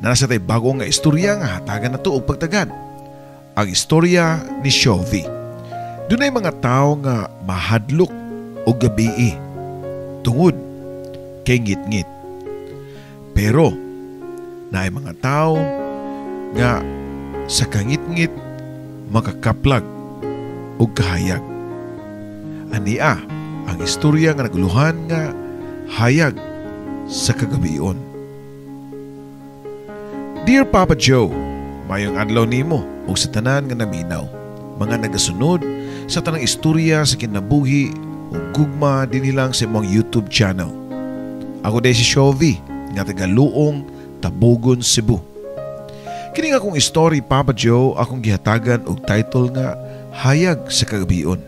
Nasa tay bagong nga istorya nga hatagan na to og pagtagad. Ang istorya ni Shelby. Dunay mga tao nga mahadlok o gabii tungod kay ngit-ngit. Pero naay mga tao nga sa kangit-ngit makakaplag o kahayag. Ania ang istorya nga naguluhan nga hayag sa kagabion. Dear Papa Joe, mayong adlaw nimo ug sa tanan nga naminaw, mga nagasunod sa tanang istorya sa kinabuhi ug gugma dinhi lang sa imong YouTube channel. Ako day si Shelby nga taga Luong, Tabogon, Cebu. Kini nga akong story, Papa Joe, akong gihatagan og title nga Hayag sa Kagabion.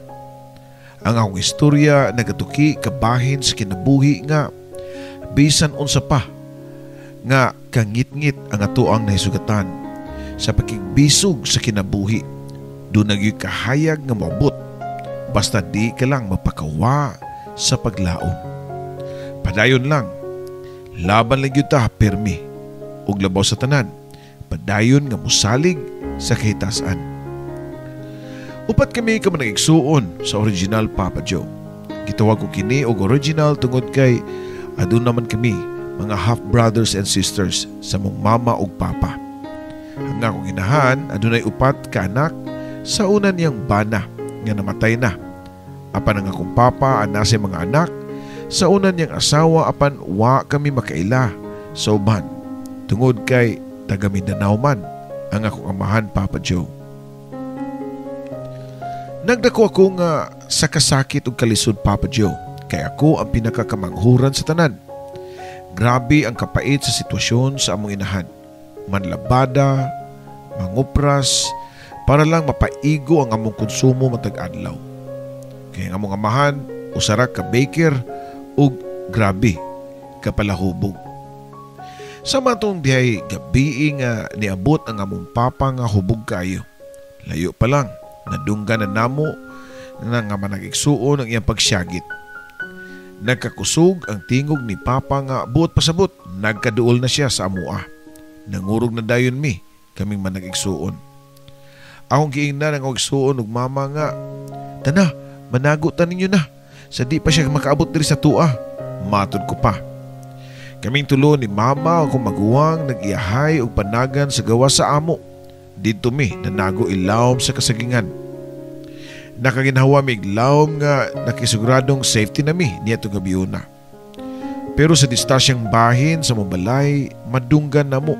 Ang akong istorya nagatuki kabahin sa kinabuhi nga bisan unsa pa nga kangit-ngit ang atoang nahisugatan sa pakigbisog sa kinabuhi. Doon nagyoy kahayag nga moabot basta di ka lang mapakawa sa paglaom. Padayon lang, laban lang yun ta permi ug labaw sa tanan, padayon nga musalig sa kahitasan. Upat kami ka managigsuon sa original, Papa Joe. Gitawag ko kini og original tungod kay adun naman kami mga half-brothers and sisters sa mong mama ug papa. Ang akong inahan, adunay upat ka anak sa unan niyang bana nga namatay na. Apan ang akong papa anase mga anak sa unan niyang asawa apan wa kami makaila sa uban. Tungod kay taga Mindanao man ang akong amahan, Papa Joe. Nagdako ako nga sa kasakit ug kalisod, Papa Joe, kay ako ang pinakakamanghuran sa tanan. Grabe ang kapait sa sitwasyon sa among inahan. Manlabada, mangupras, para lang mapaigo ang among konsumo matag adlaw. Kaya ang among amahan, usara ka baker ug grabe kapalahubog. Sa matong dihay gabi nga niabot ang among papa nga hubog kayo. Layo pa lang, nadunggan na namo na nga managigsuon ang iyang pagsyagit. Nagkakusog ang tingog ni Papa nga buot pasabot, nagkaduol na siya sa amua. Nangurog na dayon mi, kaming managigsuon. Akong giingnan ang igsuon ug mama nga, "Tana, managutan ninyo na, sa di pa siya makaabot diri sa tua." Matod ko pa. Kaming tulo ni mama akong maguwang nag-iyahay og panagan sa gawa sa amo. Dito mi nanago ilawom sa kasagingan. Nakaginhawa mig lawom nga nakisiguradong safety na mi niya itong gabiuna. Pero sa distasyang bahin sa mabalay, madunggan na mo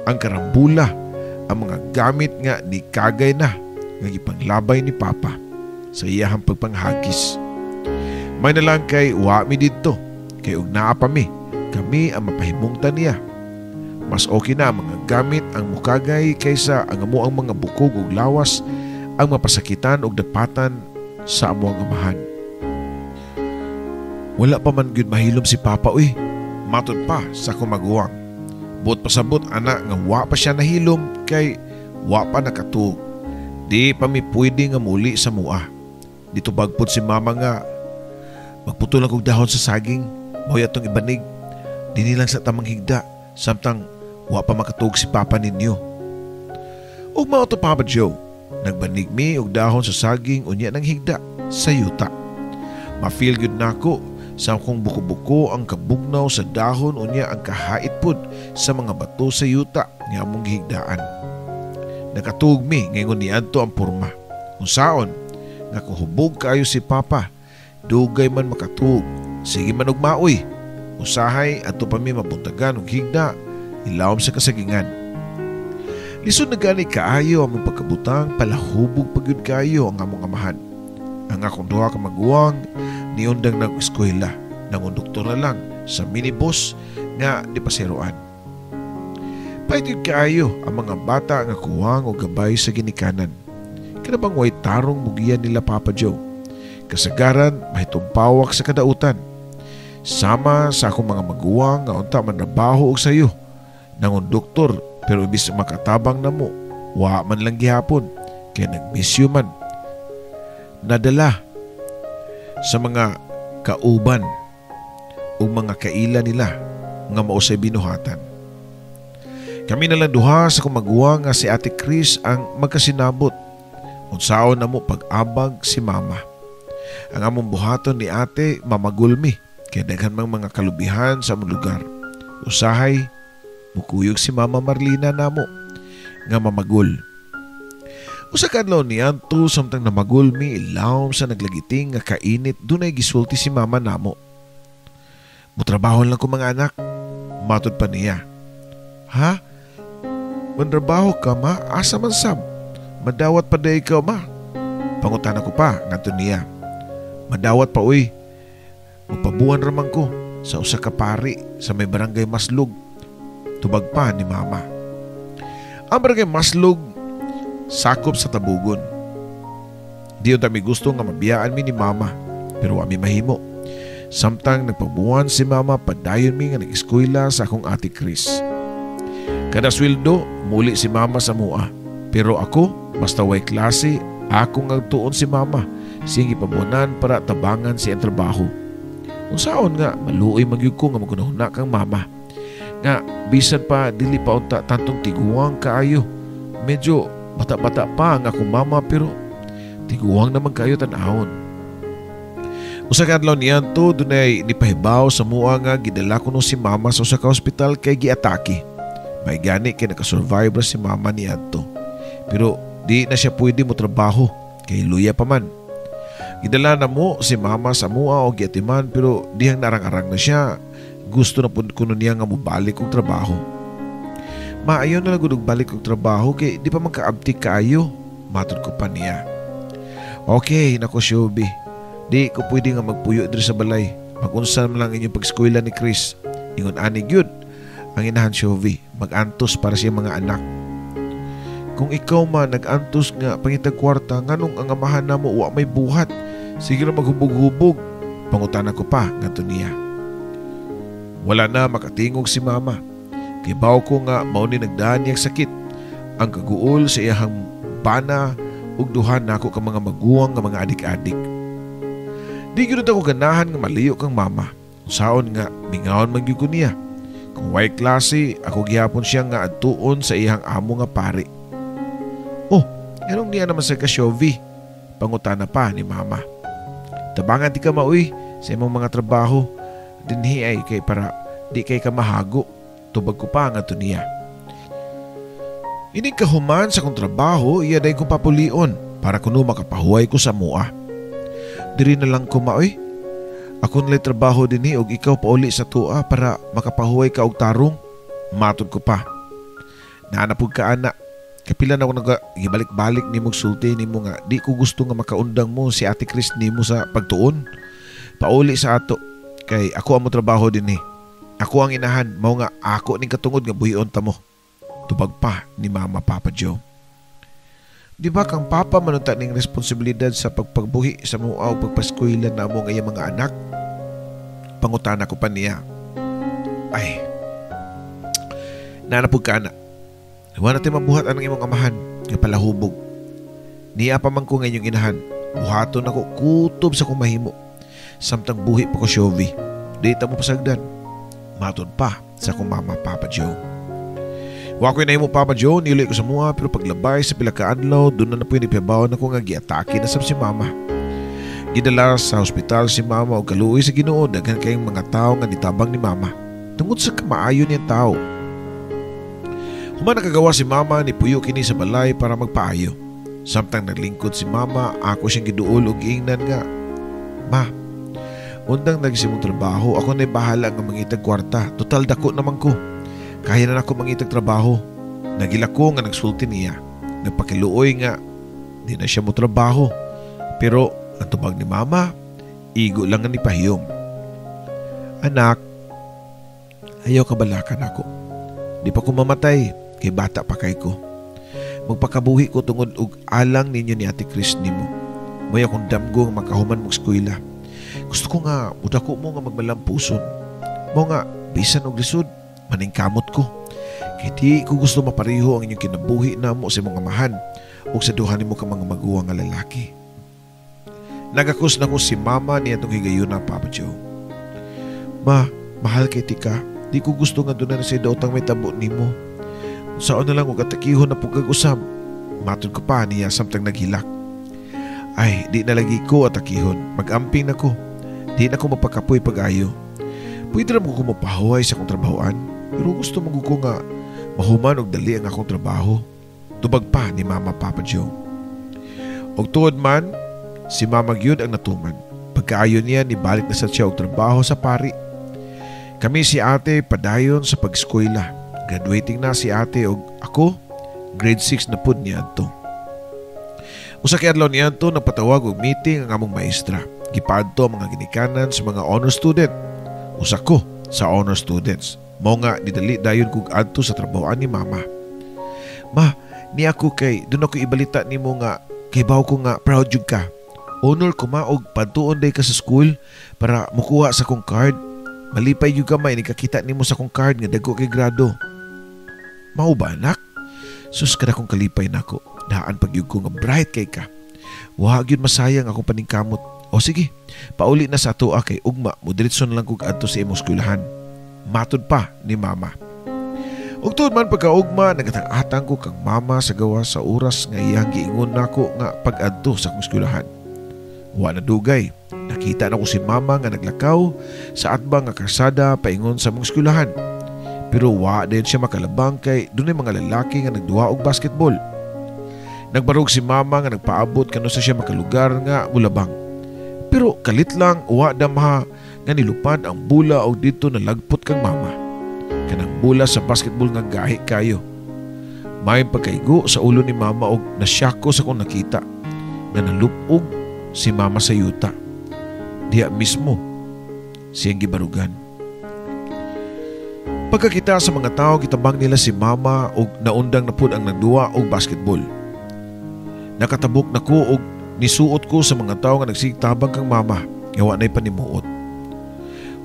ang karambula, ang mga gamit nga ni kagay na nga ipanglabay ni Papa sa iyahang pagpanghagis. May na lang kay wa mi dito, kay ug naa pa mi, kami ang mapahimungtan niya. Mas okay na ang mga gamit ang mukagay kaysa ang amo ang mga bukog ug lawas ang mapasakitan og dapatan sa amo ang amahan. Wala pa man gyud mahilom si Papa uy. Matod pa sa kumaguwang. Buot pasabot ana nga wa pa siya nahilom kay wa pa nakatuog. Di pa mi pwede nga muli sa mua. Dito bagpod si mama nga magputol ang kog dahon sa saging, mao atong ibanig. Dini lang sa tamang higda samtang wa pa makatuog si Papa ninyo. Ug mao to, Papa Joe. Nagbanig mi og dahon sa saging unya ng higda sa yuta. Ma-feel good nako sa akong buko-buko ang kabugnaw sa dahon unya ang kahait pod sa mga bato sa yuta nga among gihigdaan. Nakatuog mi ngayon niadto ang porma. Unsaon nga kung hubog kaayo si Papa, dugay man makatuog. Sige man og maoy. Usahay adto pa mi mabuntagan og higda ilawom sa kasagingan. Lisod na gani kaayo among pagkabutang, palahubog pagyud kayo ang among amahan. Ang akong duha ka maguwang niundang ng eskwela, nangon doktora lang sa minibus nga di paseroan. Paigyud kaayo ang mga bata nga kuwang o gabay sa ginikanan. Kanabang way tarong mugian nila, Papa Joe. Kasagaran mahitumpawak sa kadautan. Sama sa akong mga maguwang nga unta man trabaho og sayo, nangon doktor. Pero ibis makatabang na mo, wa man lang gihapon, kaya nagmisyo man. Nadala sa mga kauban o mga kaila nila nga mausay binuhatan. Kami na lang duha sa kumaguwa nga si Ate Chris ang magkasinabot. Unsaon na mo pag-abag si Mama. Ang among buhaton ni Ate mamagulmi kaya daghan mang mga kalubihan sa among lugar. Usahay, mukuyog si Mama Marlina namo nga mamagul. Usa ka adlaw niadto samtang namagulmi ilawom sa naglagiting nga kainit dunay gisulti si Mama namo. Mutrabahon lang ko mga anak, matod pa niya. Ha? Mandrabaho ka ma? Asa man sab? Madawat pa day ka ma? Pangutana ko pa, ngadto niya. Madawat pa uy. Magpabuhan raman ko sa usa ka pari sa may barangay Maslug. Tubag pa ni Mama. Ang barangay Maslug sakop sa Tabugon. Di yun kami gusto nga mabiyaan mi ni Mama, pero wami mahimo. Samtang nagpabuhan si Mama, padayon mi nga nag-eskwela sa akong Ate Chris. Kada sweldo, muli si Mama sa mua. Pero ako, basta way klase, ako nga tuon si Mama. Siyang ipabunan para tabangan siya ang trabaho. Unsaon nga, maluoy magyug ko nga magunahuna kang Mama. Nga, bisan pa, dili pa unta tantong tiguang kaayo. Medyo bata-bata pa ang akong Mama, pero tiguang naman kayo tanahon. Usa ka adlaw niadto dunay nipahibaw sa mua nga gidala ko no si Mama sa usa ka ospital kay giatake. May gani kay nakasurvive ra si Mama niadto. Pero di na siya pwede mo trabaho kay luya pa man. Gidala na mo si Mama sa mua o giatiman pero dihang narang-arang na siya. Gusto na pud kuno niya nga mobalik og trabaho. Maayo na lang gud balik og trabaho kay di pa man kaabtik kaayo. Matod ko pa niya. Okay, nako Shubi. Di ko pwede nga magpuyo diri sa balay. Mag-unsa man lang inyong pag-eskwela ni Chris. Ingon ani gyud ang inahan Shubi, mag-antos para sa mga anak. Kung ikaw man nag-antos nga pangitag kwarta nganong ang amahan namo wa may buhat. Sige ra maghubog-hubog. Pangutana ko pa ngadto niya. Wala na makatingog si Mama. Kay baw ko nga mao ni nagdaan niyang sakit. Ang kaguol sa iyang bana ug duha nako ka mga maguwang nga mga adik-adik. Di gyud ako ganahan nga maliyo kang Mama. Usaon nga mingawon man gyud ko niya. Kung way klase, ako gihapon siya nga adtuon sa iyang amo nga pari. Oh, anong niya naman sa kasyovi? Pangutana pa ni Mama. Tabangan di ka mauy sa imong mga trabaho. Dinhi ay kay para di kay ka mahago. Tubag ko pa nga to niya. Ining kahuman sa kong trabaho, iya day kong papulion para kuno makapahuay ko sa mua. Diri na lang ko maoy. Ako nalay trabaho dinhi og ikaw pauli sa tua para makapahuay ka og tarong. Matod ko pa. Naanapog ka ana. Kapila na ako nagibalik-balik ni mong sulti ni mo nga di ko gusto nga makaundang mo si Ate Chris ni mo sa pagtuon. Pauli sa ato. Kay ako ang mo trabaho dinhi. Ako ang inahan. Mao nga ako ning katungod nga buhion ta mo. Tubag pa ni Mama Papa Joe. Di ba kang papa manunta ning responsibilidad sa pagpagbuhi sa mua o pagpaskwela na mo ngayong mga anak? Pangutana ko pa niya. Ay, nanapog ka na. Huwag natin mabuhat ang imong amahan nga palahubog. Niya pa man ko ngayong inahan. Buhaton ako kutob sa kong mahimo. Samtang buhi pa ko Syovi. Dita mo pasagdan. Matod pa sa kong Mama Papa Joe. Wa ko na mo Papa Joe, nilay ko sa mua pero paglabay sa pila ka adlaw doon na pwede pibaw na ko nga giatake na sab si Mama. Gidala sa ospital si Mama o kaluoy sa Ginoo daghan kayong mga tao nga nitabang ni Mama. Tungod sa kamaayo niyang tao. Human nakagawa si Mama ni puyo kini sa balay para magpaayo. Samtang naglingkod si Mama, ako siyang giduol og giingnan nga. Ma, undang nagsimong trabaho, ako na'y bahala nga mangitag kwarta. Total dako naman ko. Kaya na ako mangitag trabaho. Nagila ko nga nagsulti niya. Nagpakiluoy nga di na siya mo trabaho. Pero ang tubag ni Mama, igo lang nga ni pahiyom. Anak, ayaw kabalakan ako. Di pa ko mamatay, kay bata pa kay ko. Magpakabuhi ko tungod og alang ninyo ni Ate Chris nimo. May akong damgo nga makahuman mong eskwela. Gusto ko nga, udako mo nga magmalampuson. Mo nga, bisan og lisod. Maning kamot ko. Kaya di ko gusto mapareho ang inyong kinabuhi na mo sa mga amahan o sa duha nimo ka mga maguwang nga lalaki. Nagakus na ko si Mama niya itong higayon na Papa Joe. Ma, mahal kay tika. Di ko gusto nga doon na sa daotang may tabo nimo. Saan na lang og atakihon na pugag usab. Matod ko pa niya samtang naghilak. Ay, di na lagi ko atakihon. Mag-amping na ko. Di na ko mapakapoy pag-ayo. Pwede na mo ko mapahuay sa akong trabahoan. Pero gusto mo ko nga mahuman og dali ang akong trabaho. Tubag pa ni Mama Papa Joe. Og tuod man, si Mama gyud ang natuman. Pagkaayo niya, nibalik na sa siya og trabaho sa pari. Kami si ate padayon sa pag-eskwela. Graduating na si ate og ako, grade 6 na pud niya to. Usa kay adlaw niya to nagpatawag og meeting ang among maestra. Gipadto ang mga ginikanan sa mga honor student. Usa ko sa honor students. Mao nga nidali dayon kog adto sa trabahoan ni Mama. Ma, ni ako kay doon ako ibalita nimo nga kay baw ko nga proud jud ka. Honor ko ma og padtuon day ka sa school para mukuha sa kong card. Malipay jud ka may nikakita nimo sa kong card nga dagko kay grado. Mao ba anak? Sus kada kong kalipay nako. Daan pagyud ko nga bright kay ka. Wa gyud masayang akong paningkamot. O sige, pauli na sa ato kay ugma mo diretso na lang kog adto sa imong eskwelahan. Matod pa ni Mama. Ug tuod man pagkaugma nagatang-atang ko kang Mama sa gawa sa oras nga iyang giingon nako nga pag-adto sa akong eskwelahan. Wa na dugay. Nakita na ko si Mama nga naglakaw sa atbang nga karsada paingon sa mong eskwelahan. Pero wa din siya makalabang kay dunay mga lalaki nga nagduwa og basketball. Nagbarog si Mama nga nagpaabot kano sa siya makalugar nga mulabang. Pero kalit lang wa damha nga nilupad ang bula og dito nalagpot kang Mama. Kanang bula sa basketball nga gahi kayo. May pagkaigo sa ulo ni Mama og nasyako sa kung nakita nga nalupog si Mama sa yuta. Diya mismo siyang gibarugan. Pagkakita sa mga tao kitabang nila si Mama og naundang na pud ang nagduwa og basketball. Nakatabok na ko og nisuot ko sa mga tao nga nagsigtabang kang Mama nga wa nay panimuot.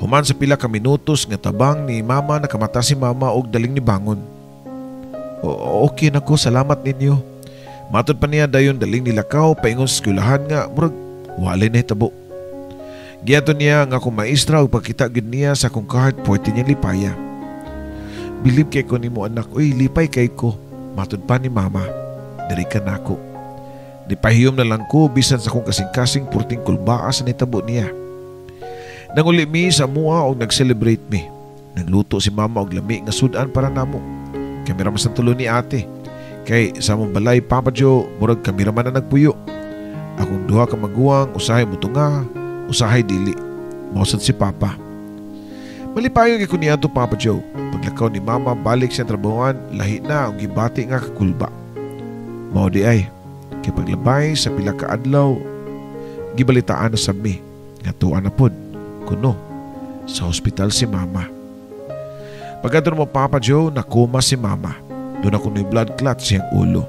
Human sa pila ka minutos nga tabang ni Mama nakamata si Mama og daling ni bangon. Okay na ko, salamat ninyo. Matod pa niya dayon daling nilakaw paingon sa eskwelahan nga murag walay na hitabo. Giadto niya nga akong maestra og pagkita gid niya sa akong card pwede niya lipaya. Bilib kay ko nimo anak, uy lipay kay ko. Matod pa ni Mama, diri ka nako. Dipahiyom na lang ko bisan sa kong kasing-kasing purting kulbaa sa nitabo niya. Nanguli mi sa mua og nag-celebrate mi. Nagluto si Mama og lami nga sudan para namo. Kameraman sa tulo ni ate. Kay sa mong balay Papa Joe, murag kameraman na nagpuyo. Akong duha ka maguwang, usahay mutunga, usahay dili. Mausad si Papa. Malipayong ko niya to Papa Joe. Paglakaw ni Mama balik sa trabahoan, lahi na ang gibati nga kakulba. Mao di ay. Kay paglabay sa pila ka adlaw, gibalitaan na sa mi nga tuwa na pod kuno sa hospital si Mama. Pagkadto mo Papa Joe, nakoma si Mama. Doon ako ni blood clot sa iyang ulo.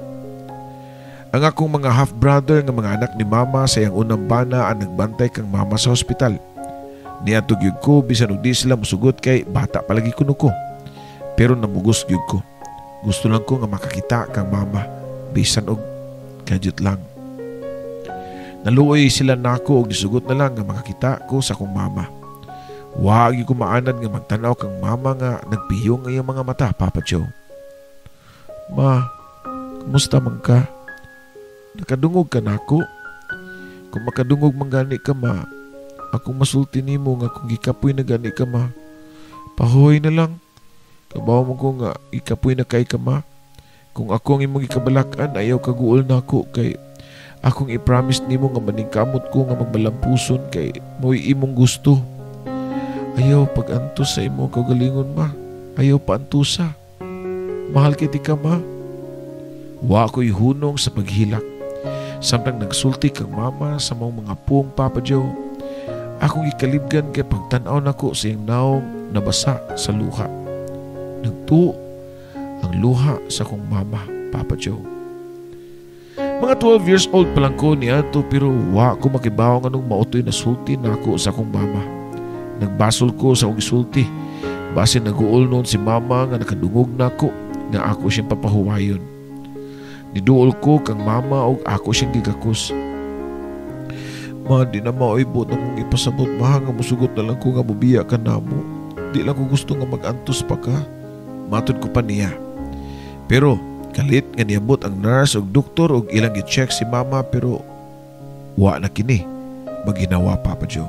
Ang akong mga half-brother nga mga anak ni Mama sa iyang unang bana ang nagbantay kang Mama sa hospital. Niatog yun ko bisan og di sila musugot kay bata palagi kuno ko. Pero namugos yun ko. Gusto lang ko nga makakita kang Mama bisan og kadyot lang. Naluoy sila nako og nisugot na lang nga makakita ko sa akong Mama. Wagi ko maanan nga magtanaw kang Mama nga nagpiyong ang iyang mga mata, Papa Joe. Ma, kumusta man ka? Nakadungog ka nako? Kung makadungog man gani ka ma, akong masulti nimo nga kung gikapoy na gani ka ma, pahoy na lang. Kabaw mo ko nga ikapoy na kay ka ma. Kung ako ang imong ikabalakan, ayaw kaguol na ako kay akong i-promise nimo nga maningkamot ko nga magmalampuson kay mo'y imong gusto. Ayaw pag-antos sa imong kagalingon ma. Ayaw pa-antusa. Mahal kiti ka ma. Wa ko'y hunong sa paghilak. Samtang nagsulti kang Mama sa mga puong Papa Joe, akong ikalibgan kay pagtanaw nako sa iyong naong nabasa sa luha. Nagtuo ang luha sa kong Mama, Papa Joe. Mga 12 years old pa lang ko niya to pero wa ko makibaw nga nung mautoy na sulti na ako sa kong Mama. Nagbasol ko sa kong isulti. Base naguol noon si Mama nga nakadungog na ako nga ako siyang papahuwayon. Niduol ko kang Mama og ako siyang gigakos. Ma, di na maoibot na kong ipasabot maha nga musugot na lang ko nga bubiya ka namo. Di lang ko gusto nga mag-antos pa ka. Matod ko pa niya. Pero kalit nga niabot ang nurse ug doktor ug ilang gi-check si mama pero wa na kini maginawa, Papa Joe.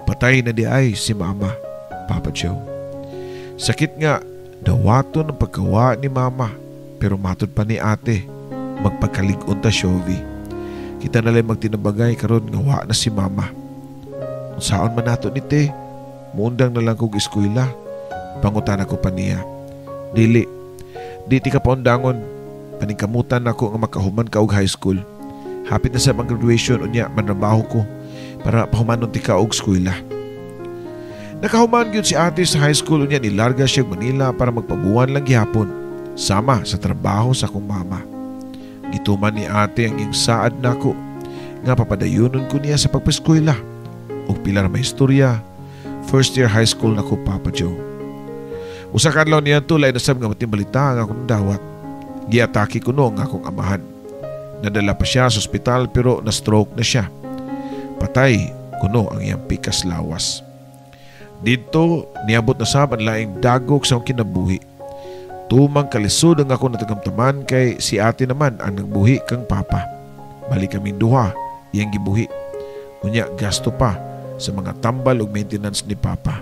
Patay na di ay si mama, Papa Joe. Sakit nga dawaton ang pagkawa ni mama pero matod pa ni ate magpagkalig-on ta, Shovie. Kita na lang magtinabagay karon nga wa na si mama. Kung saan man nato ni te, muundang na lang kog eskwela. Pangutan ako pa niya. Dili ti ka paundangon. Paningkamutan ako nga makahuman ka og high school. Hapit na sa mga graduation unya manrabaho ko para pahumanon ti ka og eskwela. Nakahuman gyud si ate sa high school unya nilarga siya og Manila para magpabuwan lang gihapon sama sa trabaho sa akong mama. Gituman ni ate ang iyang saad nako nga papadayunon ko niya sa pagpeskwela og pilar may istorya. First year high school nako, Papa Joe. Usa ka adlaw niya tulay na sab nga matimbalita ang akong dawat. Giatake ko no ang akong amahan. Nadala pa siya sa ospital pero na-stroke na siya. Patay kuno ang iyang pikas lawas. Dito niabot na sab ang laing dagok sa akong kinabuhi. Tumang kalisod ang ako natagamtaman kay si ate naman ang nagbuhi kang papa. Balik kaming duha iyang gibuhi. Unya gasto pa sa mga tambal ug maintenance ni papa.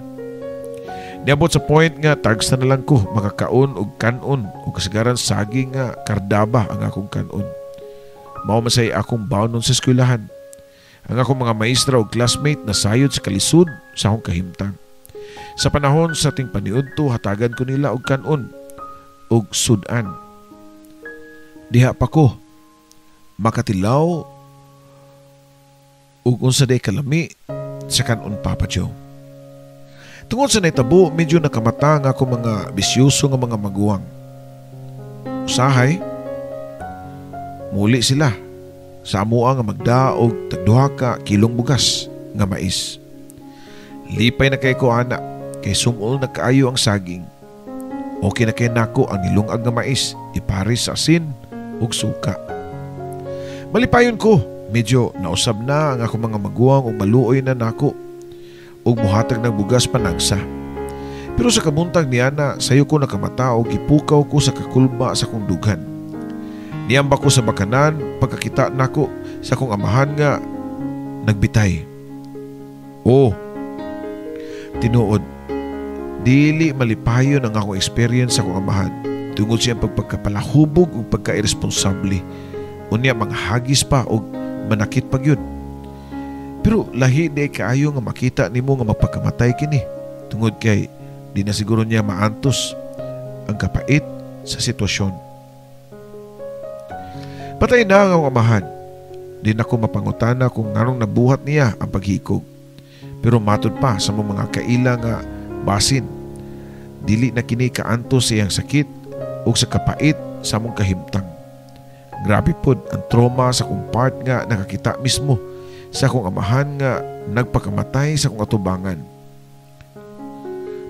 Niabot sa point nga tagsa na lang ko makakaon og kanon ug kasagaran saging nga kardaba ang akong kanon. Mao masay akong bawnon sa eskwelahan. Ang akong mga maestra ug classmate nasayod sa kalisod sa akong kahimtang. Sa panahon sa ating paniudto hatagan ko nila og kanon ug sudan. Diha pa ko makatilaw ug unsa day kalami sa kanon, Papa Joe. Tungod sa naitabo, medyo nakamata nga ako mga bisyoso nga mga maguwang. Usahay, muli sila sa amua nga magdaog tagduha ka kilong bugas nga mais. Lipay na kay ko ana kay sumol na kaayo ang saging. Okay na kay nako ang nilungag nga mais iparis sa asin ug suka. Malipayon ko, medyo nausab na ang ako mga maguwang ug maluoy na nako ug muhatag ng bugas panagsa. Pero sa kabuntag niya na sayo ko nakamata ug gipukaw ko sa kakulba sa kong dughan. Niyamba ko sa bakanan pagkakita nako sa kong amahan nga nagbitay. Oh, tinuod, dili malipayon ang akong experience sa kong amahan tungod siyang pagpagkapalahubog ug pagka-irresponsable. Unya mga hagis pa ug manakit pa gyud. Pero lahi di kaayo nga makita nimo nga magpakamatay kini tungod kay di na siguro niya maantos ang kapait sa sitwasyon. Patay na ang amahan. Di na ko mapangutana kung nganong nabuhat niya ang paghikog. Pero matod pa sa mga kaila nga basin. Dili na kini kaantos sa iyang sakit o sa kapait sa mong kahimtang. Grabe pod ang trauma sa kong part nga nakakita mismo sa akong amahan nga nagpakamatay sa akong atubangan.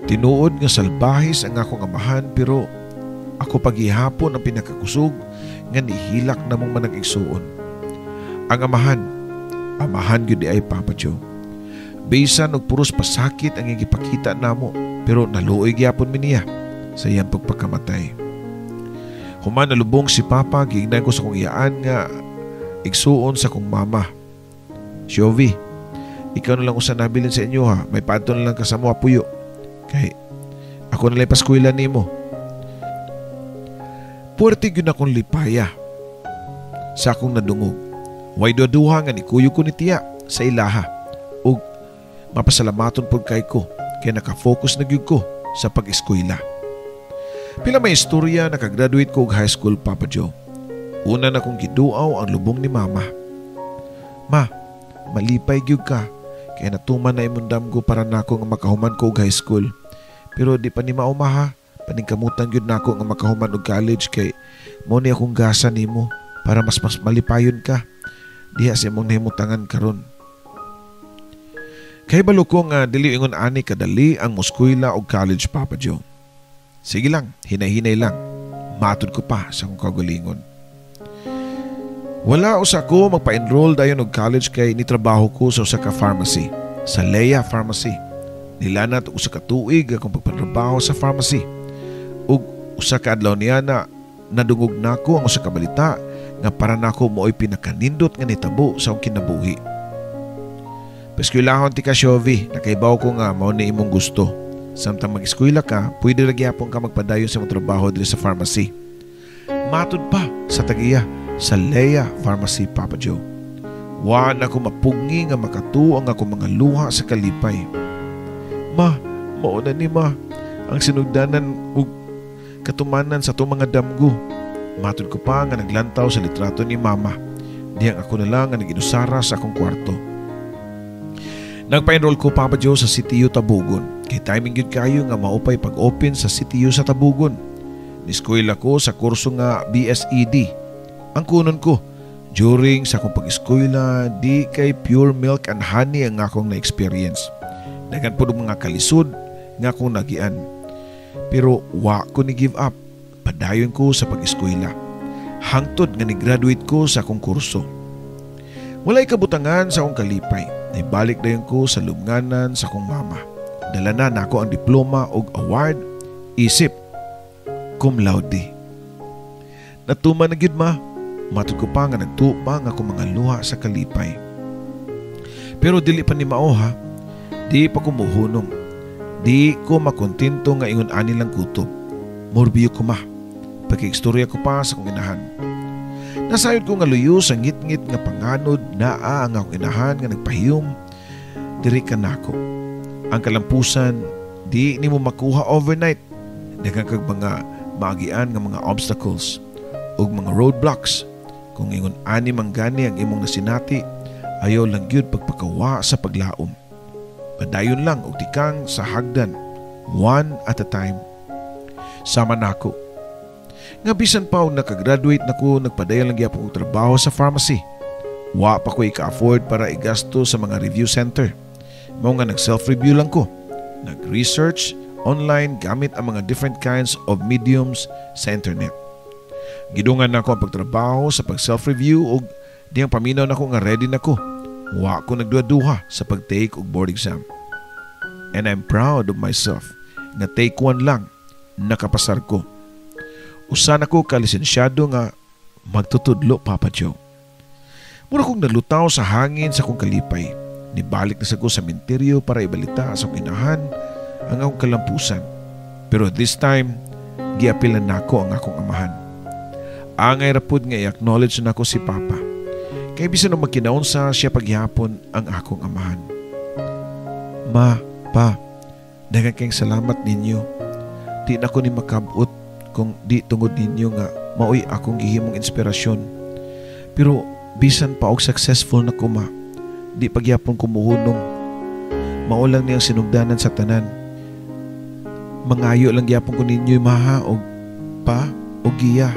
Tinuod nga salbahis ang akong amahan pero ako paghihapon ang pinakakusog nga nihilak na mong manag-igsuon. Ang amahan gyud ay, Papa Joe. Bisan og puros pasakit ang gipakita namo pero naluoy gyapon mi niya sa iyang pagpakamatay. Human nalubong si Papa, giingnan ko sa kong iyaan nga igsuon sa kong mama. Shovie, ikaw na lang usa nabilin sa inyo ha. May paadto na lang kasamo puyo. Kay ako na lang paskwela nimo. Puwerte gyud akong lipaya sa akong nadungog. Way duha nga nikuyo ko ni tiya sa ilaha. Ug mapasalamaton pud kay ko kay nakafocus na gyud ko sa pag-eskwela. Pila may istorya nakagraduate ko og high school, Papa Joe. Una na kong giduaw ang lubong ni mama. Ma, malipay gyud ka kaya natuman na imundam ko para nako nga makahuman ko og high school. Pero di pa ni maumaha, paningkamutan gyud nako nga makahuman og college kay mo ni akong gasa nimo para mas malipayon ka diha sa imong nahimutangan karon. Kay balo ko nga dili ingon ani kadali ang muskwela og college, Papa Joe. Sige lang, hinay-hinay lang. Matod ko pa sa akong kagalingon. Wala usa ko magpa-enroll dayon og college kay nitrabaho ko sa usa ka pharmacy, sa Leia Pharmacy. Nilanat usa ka tuig akong pagpatrabaho sa pharmacy. Ug Usa ka adlaw niya na nadungog nako ang usa ka balita nga para nako mo'y pinakanindot nga nitabo sa akong kinabuhi. Paskwilahon ti ka, Shovie, nakaibaw ko nga mao ni imong gusto. Samtang mag-eskwela ka, pwede ra gyapon ka magpadayon sa imong trabaho diri sa pharmacy. Matud pa sa tagiya sa Leia Pharmacy, Papa Joe. Wa na ko mapungi nga makatuo ang akong mga luha sa kalipay. Ma, mauna ni ma, ang sinugdanan ug katumanan sa itong mga damgo. Matud ko pa nga naglantaw sa litrato ni mama. Diyang ako na lang nga nag-inusara sa akong kwarto. Nagpa-enroll ko, Papa Joe, sa CTU Tabugon. Kay timing yun kayo nga maupay pag-open sa CTU sa Tabugon. Niskwela ko sa kurso nga BSED. Ang kunon ko, during sa akong pag-eskwela, di kay pure milk and honey ang akong na-experience. Dagan po mga kalisod nga akong nagian. Pero wa ko ni give up. Padayon ko sa pag-eskwela. Hangtod nga ni-graduate ko sa akong kurso. Walay kabutangan sa akong kalipay. Naibalik dayon ko sa lubnganan sa akong mama. Dala na nako ang diploma o award, isip, cum laude. Natuman na gyud ma, matud ko pa nga nagtupa nga akong mga luha sa kalipay. Pero dili pa ni mao ha, di pa ko muhunong. Di ko makontento nga ingon ani lang kutob. Morbiyo ko ma, pagkikstorya ko pa sa akong inahan. Nasayod ko nga luyo sa ngit-ngit nga panganod naa ang akong inahan nga nagpahiyom diri ka nako. Ang kalampusan di nimo makuha overnight. Daghang kag mga maagian nga mga obstacles ug mga roadblocks. Kung ingon ani manggani ang imong nasinati, ayaw lang gyud pagpakawa sa paglaom. Padayon lang og tikang sa hagdan, one at a time. Sama nako. Nga bisan pa og nakagraduate nako, nagpadayon lang gyapon og trabaho sa pharmacy. Wa pa ko ika-afford para igasto sa mga review center. Mao nga nag-self-review lang ko. Nag-research online gamit ang mga different kinds of mediums sa internet. Gidungan na ako ang pagtrabaho sa pag-self-review ug diyang paminaw na ko nga ready na ko. Wa ko nagduha-duha sa pag-take og board exam. And I'm proud of myself nga take 1 lang nakapasar ko. Usa na ko kalisensyado nga magtutudlo, Papa Joe. Mura kong nalutaw sa hangin sa kong kalipay. Nibalik na sa ko sa menteryo para ibalita sa kong inahan ang akong kalampusan. Pero this time, giapilan na ako ang akong amahan. Angay rapod nga i-acknowledge na ako si Papa. Kaya bisan nung magkinaunsa siya paghihapon ang akong amahan. Ma, Pa, daghang kayong salamat ninyo. Di na ko ni makabot kung di tungod ninyo nga maoy akong gihimong inspirasyon. Pero bisan pa og successful na ko, ma, di pagyapon kumuhunong. Maulang niyang sinugdanan sa tanan. Mangayo lang gyapon ko ninyo, maha, og pa, og giya.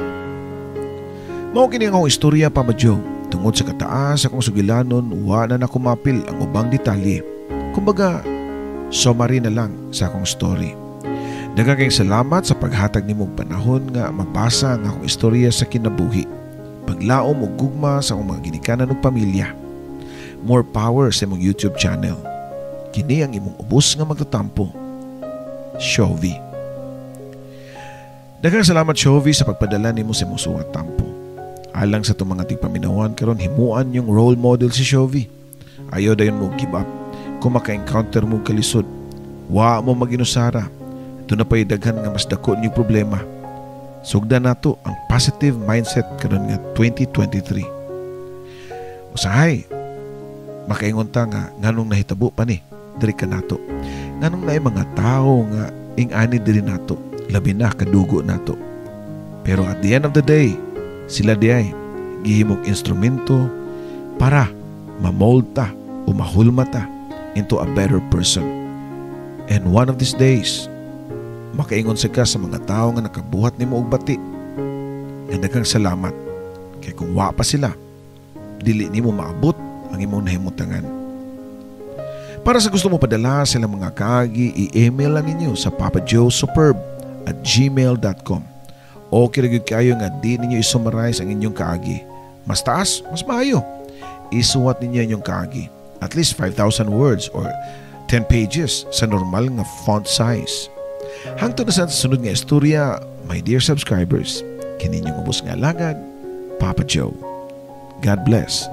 Mao kini ang akong istorya, Papa Joe. Tungod sa kataas akong sugilanon, wa na nakumapil ang ubang detalye. Kumbaga, summary na lang sa akong story. Daghang kayong salamat sa paghatag nimong panahon nga mabasa ang akong istorya sa kinabuhi. Paglaom o gugma sa akong mga ginikanan ng pamilya. More power sa imong YouTube channel. Kini ang imong ubos nga magtatampo. Shovie. Daghang salamat, Shovie, sa pagpadala nimo sa imong suwat tampo. Alang sa itong mga tigpaminawan karon, himuan yung role model si Shovie. Ayaw dayon mo give up. Kung maka-encounter mo kalisod, wa mo maginusara. Ito na pa'y daghan nga mas dako niyong problema. Sugdan nato ang positive mindset karon nga 2023. Usahay, makaingon ta nga nganong nahitabo pa ni diri ka nato. Nganong naay mga tao nga ing-ani diri nato, labi na kadugo nato. Pero at the end of the day, sila diay gihimong instrumento para mamold ta o mahulma ta into a better person. And one of these days, makaingon sa ka sa mga tao nga nakabuhat nimo og bati. Nga daghang salamat. Kay kung wa pa sila, dili nimo maabot ang imong nahimutangan. Para sa gusto mo padala sila mga kaagi, i-email lang ninyo sa papajoesuperb@gmail.com. O kiragid kayo nga di ninyo isummarize ang inyong kaagi. Mas taas, mas maayo. Isuwat ninyo inyong kaagi. At least 5,000 words or 10 pages sa normal nga font size. Hangtod na sa sunod nga istorya, My dear subscribers, kininyong ubos nga alagad, Papa Joe. God bless.